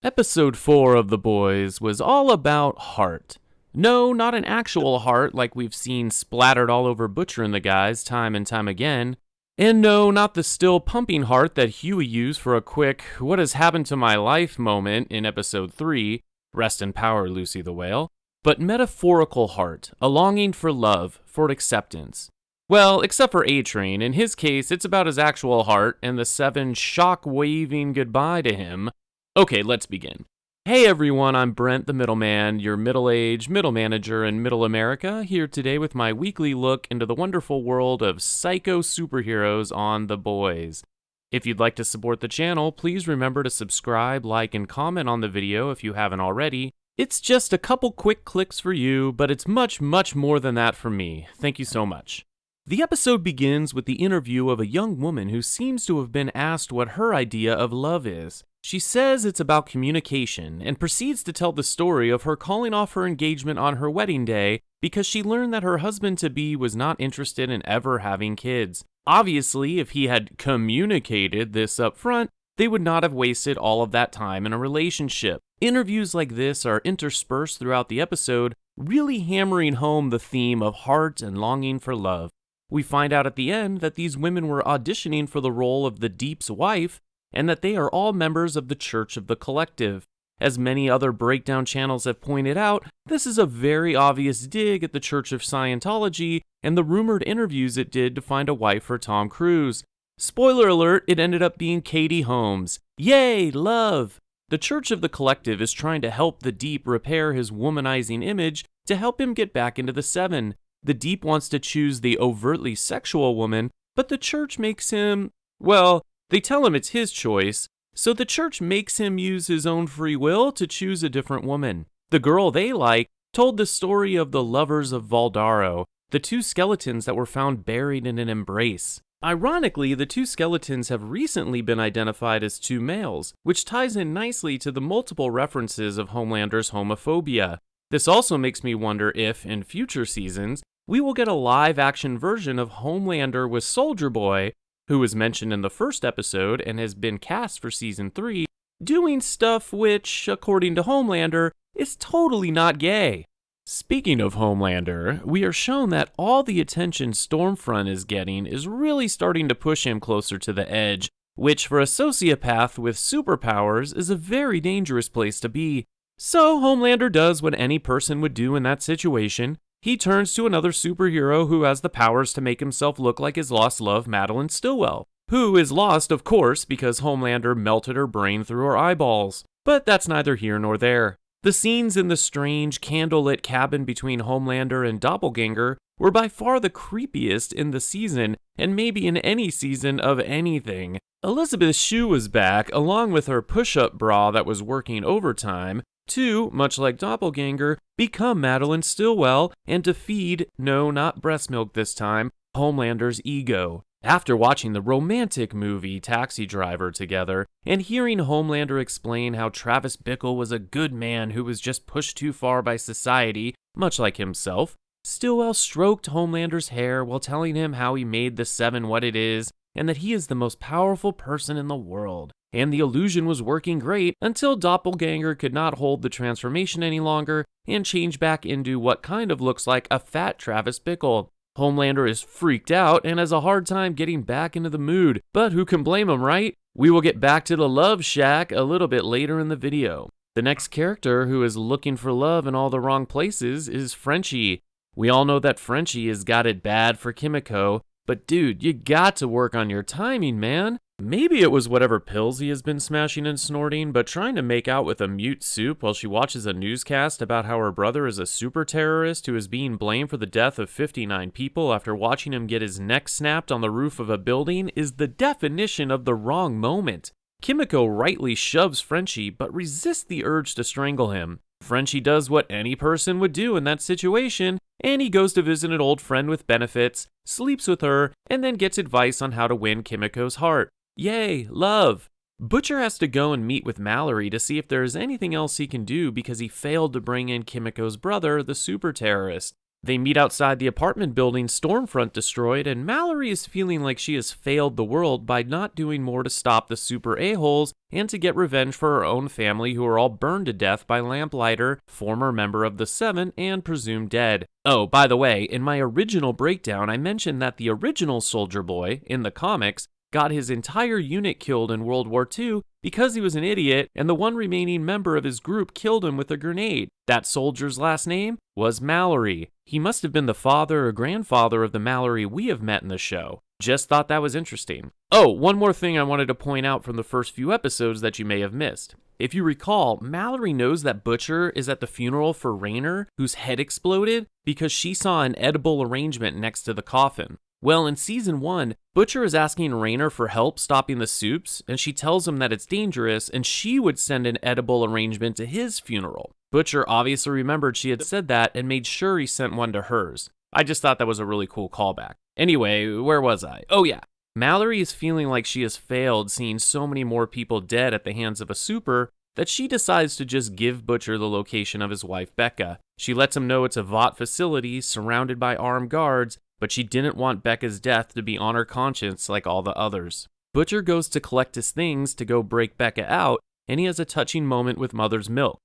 Episode 4 of The Boys was all about heart. No, not an actual heart like we've seen splattered all over Butcher and the guys time and time again. And no, not the still pumping heart that Huey used for a quick "what has happened to my life" moment in episode 3, rest in power Lucy the Whale, but metaphorical heart, a longing for love, for acceptance. Well, except for A-Train, in his case it's about his actual heart and the seven shock-waving goodbye to him. Okay, let's begin. Hey everyone, I'm Brent the Middleman, your middle-aged middle manager in Middle America, here today with my weekly look into the wonderful world of psycho superheroes on The Boys. If you'd like to support the channel, please remember to subscribe, like, and comment on the video if you haven't already. It's just a couple quick clicks for you, but it's much, much more than that for me. Thank you so much. The episode begins with the interview of a young woman who seems to have been asked what her idea of love is. She says it's about communication and proceeds to tell the story of her calling off her engagement on her wedding day because she learned that her husband-to-be was not interested in ever having kids. Obviously, if he had communicated this up front, they would not have wasted all of that time in a relationship. Interviews like this are interspersed throughout the episode, really hammering home the theme of heart and longing for love. We find out at the end that these women were auditioning for the role of the Deep's wife, and that they are all members of the Church of the Collective. As many other breakdown channels have pointed out, this is a very obvious dig at the Church of Scientology and the rumored interviews it did to find a wife for Tom Cruise. Spoiler alert, it ended up being Katie Holmes. Yay, love! The Church of the Collective is trying to help the Deep repair his womanizing image to help him get back into the Seven. The Deep wants to choose the overtly sexual woman, but the Church makes him, well, they tell him it's his choice, so the Church makes him use his own free will to choose a different woman. The girl they like told the story of the lovers of Valdaro, the two skeletons that were found buried in an embrace. Ironically, the two skeletons have recently been identified as two males, which ties in nicely to the multiple references of Homelander's homophobia. This also makes me wonder if, in future seasons, we will get a live-action version of Homelander with Soldier Boy, who was mentioned in the first episode and has been cast for season 3, doing stuff which, according to Homelander, is totally not gay. Speaking of Homelander, we are shown that all the attention Stormfront is getting is really starting to push him closer to the edge, which for a sociopath with superpowers is a very dangerous place to be. So Homelander does what any person would do in that situation. He turns to another superhero who has the powers to make himself look like his lost love, Madeline Stillwell, who is lost, of course, because Homelander melted her brain through her eyeballs. But that's neither here nor there. The scenes in the strange, candlelit cabin between Homelander and Doppelganger were by far the creepiest in the season, and maybe in any season of anything. Elizabeth Shue was back, along with her push-up bra that was working overtime, to, much like Doppelganger, become Madeline Stillwell and to feed, no, not breast milk this time, Homelander's ego. After watching the romantic movie Taxi Driver together and hearing Homelander explain how Travis Bickle was a good man who was just pushed too far by society, much like himself, Stillwell stroked Homelander's hair while telling him how he made the Seven what it is and that he is the most powerful person in the world. And the illusion was working great until Doppelganger could not hold the transformation any longer and change back into what kind of looks like a fat Travis Bickle. Homelander is freaked out and has a hard time getting back into the mood, but who can blame him, right? We will get back to the love shack a little bit later in the video. The next character who is looking for love in all the wrong places is Frenchie. We all know that Frenchie has got it bad for Kimiko, but dude, you got to work on your timing, man. Maybe it was whatever pills he has been smashing and snorting, but trying to make out with a mute soup while she watches a newscast about how her brother is a super terrorist who is being blamed for the death of 59 people after watching him get his neck snapped on the roof of a building is the definition of the wrong moment. Kimiko rightly shoves Frenchie, but resists the urge to strangle him. Frenchie does what any person would do in that situation, and he goes to visit an old friend with benefits, sleeps with her, and then gets advice on how to win Kimiko's heart. Yay, love! Butcher has to go and meet with Mallory to see if there is anything else he can do because he failed to bring in Kimiko's brother, the super terrorist. They meet outside the apartment building Stormfront destroyed, and Mallory is feeling like she has failed the world by not doing more to stop the super a-holes and to get revenge for her own family who are all burned to death by Lamplighter, former member of the Seven and presumed dead. Oh, by the way, in my original breakdown, I mentioned that the original Soldier Boy, in the comics, got his entire unit killed in World War II because he was an idiot and the one remaining member of his group killed him with a grenade. That soldier's last name was Mallory. He must have been the father or grandfather of the Mallory we have met in the show. Just thought that was interesting. Oh, one more thing I wanted to point out from the first few episodes that you may have missed. If you recall, Mallory knows that Butcher is at the funeral for Raynor, whose head exploded, because she saw an edible arrangement next to the coffin. Well, in season 1, Butcher is asking Raynor for help stopping the soups, and she tells him that it's dangerous and she would send an edible arrangement to his funeral. Butcher obviously remembered she had said that and made sure he sent one to hers. I just thought that was a really cool callback. Anyway, where was I? Oh yeah. Mallory is feeling like she has failed seeing so many more people dead at the hands of a super that she decides to just give Butcher the location of his wife Becca. She lets him know it's a Vought facility surrounded by armed guards, but she didn't want Becca's death to be on her conscience like all the others. Butcher goes to collect his things to go break Becca out, and he has a touching moment with Mother's Milk.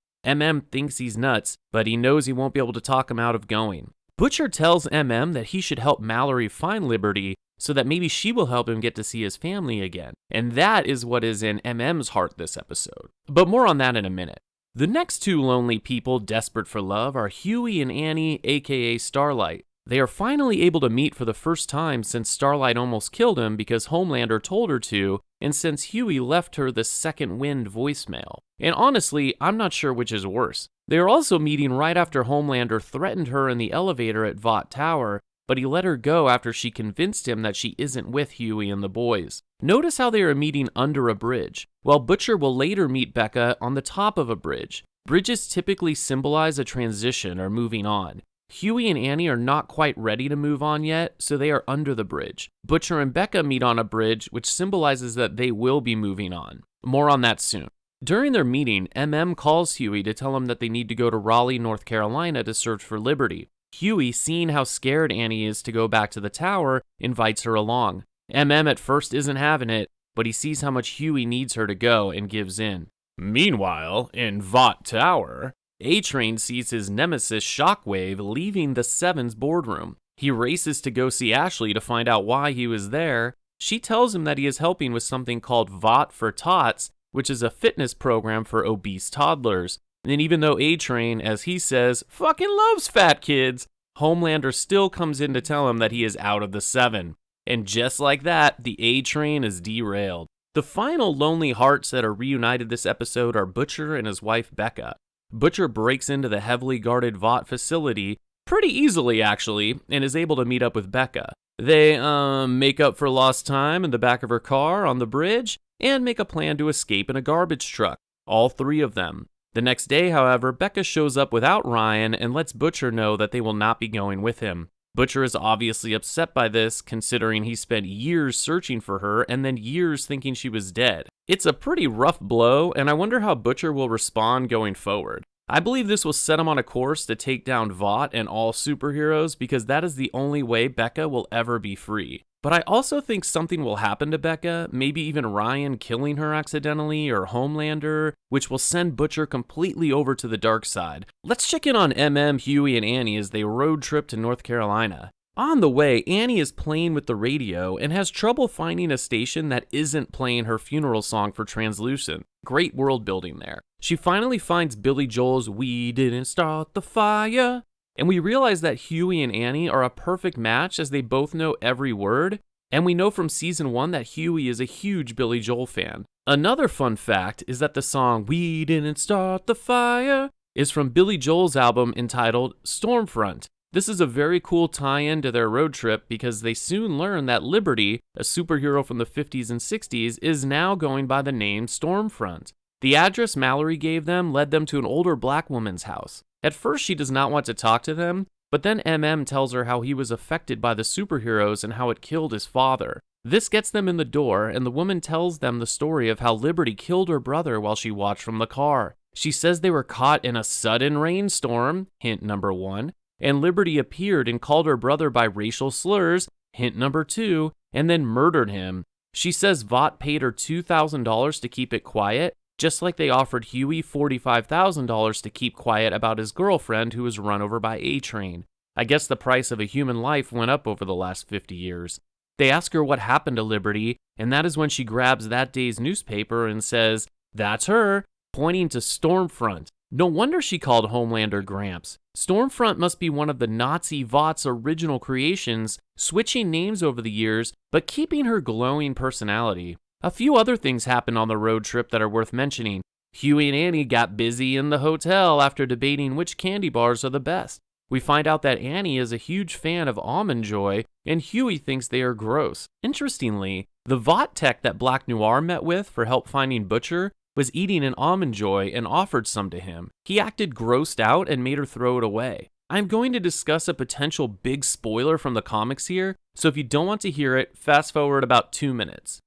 Thinks he's nuts, but he knows he won't be able to talk him out of going. Butcher tells that he should help Mallory find Liberty so that maybe she will help him get to see his family again. And that is what is in MM's heart this episode. But more on that in a minute. The next two lonely people desperate for love are Huey and Annie, aka Starlight. They are finally able to meet for the first time since Starlight almost killed him because Homelander told her to, and since Huey left her the second wind voicemail. And honestly, I'm not sure which is worse. They are also meeting right after Homelander threatened her in the elevator at Vought Tower, but he let her go after she convinced him that she isn't with Huey and the boys. Notice how they are meeting under a bridge, while Butcher will later meet Becca on the top of a bridge. Bridges typically symbolize a transition or moving on. Huey and Annie are not quite ready to move on yet, so they are under the bridge. Butcher and Becca meet on a bridge, which symbolizes that they will be moving on. More on that soon. During their meeting, calls Huey to tell him that they need to go to Raleigh, North Carolina to search for Liberty. Huey, seeing how scared Annie is to go back to the tower, invites her along. At first isn't having it, but he sees how much Huey needs her to go and gives in. Meanwhile, in Vought Tower, A-Train sees his nemesis Shockwave leaving the Seven's boardroom. He races to go see Ashley to find out why he was there. She tells him that he is helping with something called Vought for Tots, which is a fitness program for obese toddlers. And even though A-Train, as he says, fucking loves fat kids, Homelander still comes in to tell him that he is out of the Seven. And just like that, the A-Train is derailed. The final lonely hearts that are reunited this episode are Butcher and his wife Becca. Butcher breaks into the heavily guarded Vought facility, pretty easily actually, and is able to meet up with Becca. They, make up for lost time in the back of her car on the bridge, and make a plan to escape in a garbage truck. All three of them. The next day, however, Becca shows up without Ryan and lets Butcher know that they will not be going with him. Butcher is obviously upset by this, considering he spent years searching for her and then years thinking she was dead. It's a pretty rough blow, and I wonder how Butcher will respond going forward. I believe this will set him on a course to take down Vought and all superheroes because that is the only way Becca will ever be free. But I also think something will happen to Becca, maybe even Ryan killing her accidentally or Homelander, which will send Butcher completely over to the dark side. Let's check in on Huey, and Annie as they road trip to North Carolina. On the way, Annie is playing with the radio and has trouble finding a station that isn't playing her funeral song for Translucent. Great world building there. She finally finds Billy Joel's "We Didn't Start the Fire," and we realize that Huey and Annie are a perfect match as they both know every word, and we know from season 1 that Huey is a huge Billy Joel fan. Another fun fact is that the song "We Didn't Start the Fire" is from Billy Joel's album entitled Stormfront. This is a very cool tie-in to their road trip because they soon learn that Liberty, a superhero from the 50s and 60s, is now going by the name Stormfront. The address Mallory gave them led them to an older black woman's house. At first, she does not want to talk to them, but then tells her how he was affected by the superheroes and how it killed his father. This gets them in the door, and the woman tells them the story of how Liberty killed her brother while she watched from the car. She says they were caught in a sudden rainstorm, hint number 1, and Liberty appeared and called her brother by racial slurs, hint number 2, and then murdered him. She says Vought paid her $2,000 to keep it quiet, just like they offered Huey $45,000 to keep quiet about his girlfriend who was run over by A-Train. I guess the price of a human life went up over the last 50 years. They ask her what happened to Liberty, and that is when she grabs that day's newspaper and says, "That's her," pointing to Stormfront. No wonder she called Homelander Gramps. Stormfront must be one of the Nazi Vought's original creations, switching names over the years, but keeping her glowing personality. A few other things happened on the road trip that are worth mentioning. Huey and Annie got busy in the hotel after debating which candy bars are the best. We find out that Annie is a huge fan of Almond Joy, and Huey thinks they are gross. Interestingly, the Vought tech that Black Noir met with for help finding Butcher was eating an Almond Joy and offered some to him. He acted grossed out and made her throw it away. I'm going to discuss a potential big spoiler from the comics here, so if you don't want to hear it, fast forward about 2 minutes.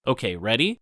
Okay, ready?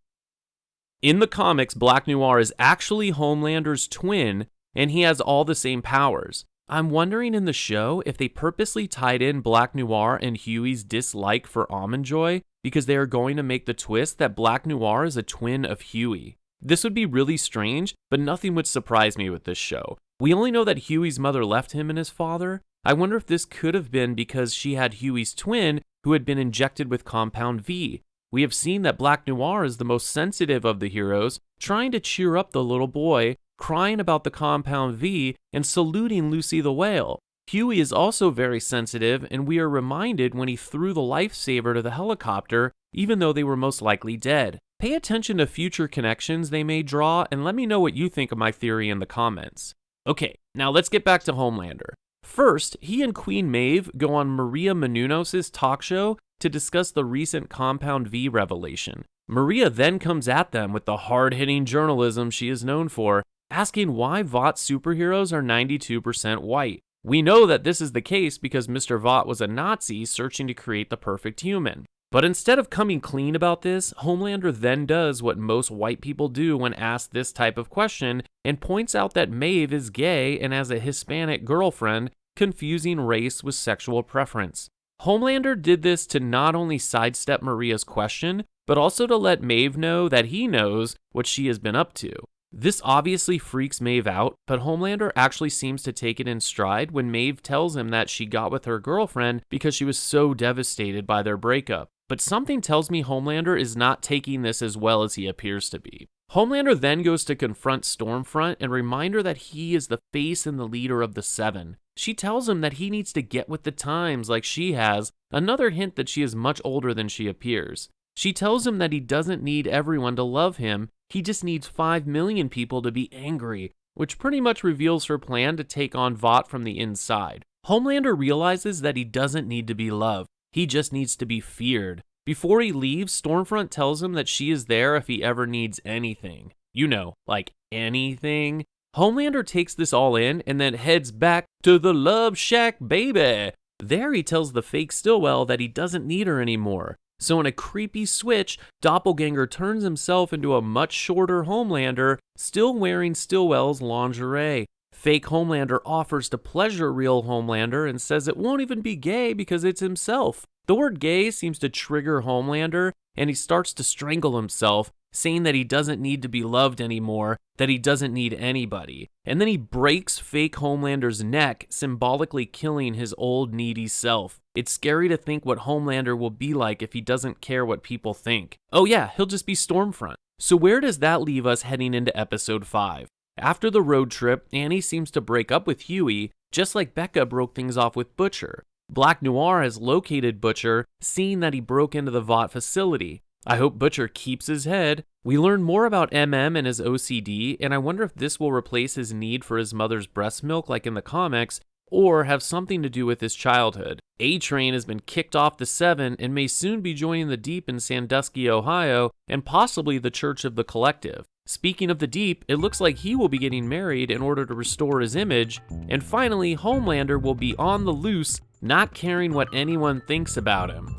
In the comics, Black Noir is actually Homelander's twin, and he has all the same powers. I'm wondering in the show if they purposely tied in Black Noir and Huey's dislike for Almond Joy because they are going to make the twist that Black Noir is a twin of Huey. This would be really strange, but nothing would surprise me with this show. We only know that Huey's mother left him and his father. I wonder if this could have been because she had Huey's twin who had been injected with Compound V. We have seen that Black Noir is the most sensitive of the heroes, trying to cheer up the little boy, crying about the Compound V, and saluting Lucy the Whale. Huey is also very sensitive, and we are reminded when he threw the lifesaver to the helicopter, even though they were most likely dead. Pay attention to future connections they may draw, and let me know what you think of my theory in the comments. Okay, now let's get back to Homelander. First, he and Queen Maeve go on Maria Menounos' talk show to discuss the recent Compound V revelation. Maria then comes at them with the hard-hitting journalism she is known for, asking why Vought superheroes are 92% white. We know that this is the case because Mr. Vought was a Nazi searching to create the perfect human. But instead of coming clean about this, Homelander then does what most white people do when asked this type of question and points out that Maeve is gay and has a Hispanic girlfriend, confusing race with sexual preference. Homelander did this to not only sidestep Maria's question, but also to let Maeve know that he knows what she has been up to. This obviously freaks Maeve out, but Homelander actually seems to take it in stride when Maeve tells him that she got with her girlfriend because she was so devastated by their breakup. But something tells me Homelander is not taking this as well as he appears to be. Homelander then goes to confront Stormfront and remind her that he is the face and the leader of the Seven. She tells him that he needs to get with the times like she has, another hint that she is much older than she appears. She tells him that he doesn't need everyone to love him, he just needs 5 million people to be angry, which pretty much reveals her plan to take on Vought from the inside. Homelander realizes that he doesn't need to be loved, he just needs to be feared. Before he leaves, Stormfront tells him that she is there if he ever needs anything. You know, like anything. Homelander takes this all in and then heads back to the Love Shack, baby. There he tells the fake Stillwell that he doesn't need her anymore. So in a creepy switch, Doppelganger turns himself into a much shorter Homelander, still wearing Stillwell's lingerie. Fake Homelander offers to pleasure real Homelander and says it won't even be gay because it's himself. The word gay seems to trigger Homelander, and he starts to strangle himself, saying that he doesn't need to be loved anymore, that he doesn't need anybody. And then he breaks fake Homelander's neck, symbolically killing his old needy self. It's scary to think what Homelander will be like if he doesn't care what people think. Oh yeah, he'll just be Stormfront. So where does that leave us heading into episode 5? After the road trip, Annie seems to break up with Huey, just like Becca broke things off with Butcher. Black Noir has located Butcher, seeing that he broke into the Vought facility. I hope Butcher keeps his head. We learn more about MM and his OCD, and I wonder if this will replace his need for his mother's breast milk like in the comics, or have something to do with his childhood. A-Train has been kicked off the Seven and may soon be joining the Deep in Sandusky, Ohio, and possibly the Church of the Collective. Speaking of the Deep, it looks like he will be getting married in order to restore his image, and finally, Homelander will be on the loose, not caring what anyone thinks about him.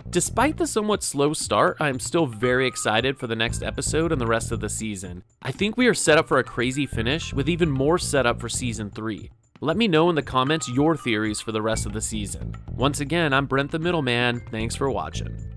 Despite the somewhat slow start, I am still very excited for the next episode and the rest of the season. I think we are set up for a crazy finish, with even more setup for Season 3. Let me know in the comments your theories for the rest of the season. Once again, I'm Brent the Middleman. Thanks for watching.